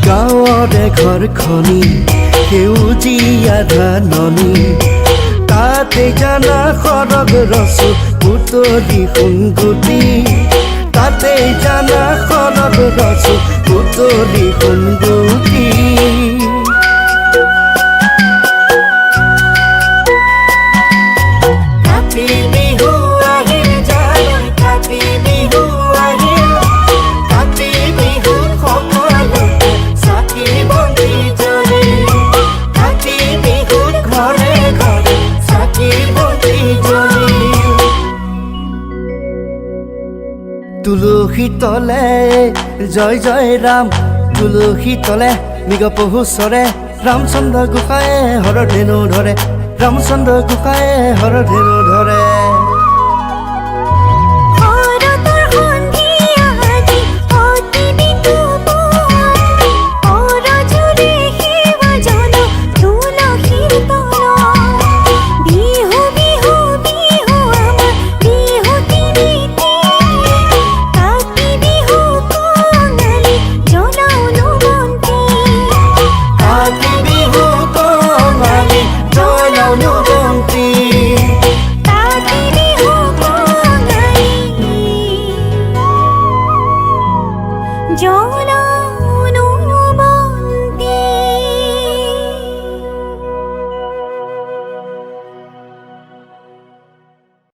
গাঁৱৰে ঘৰখনি সেউজীয়া ধাননি তাতে জানা সৰগ ৰচো বুটলি সোণগুটি তাতে জানা সৰগ ৰচো বুটলি সোণগুটি তুলসী তলে জয় জয় ৰাম তুলসী তলে মৃগ পহু চৰে ৰামচন্দ্ৰ গোসাঁয়ে হৰধেনু ধৰে ৰামচন্দ্ৰ গোসাঁয়ে হৰধেনু ধৰে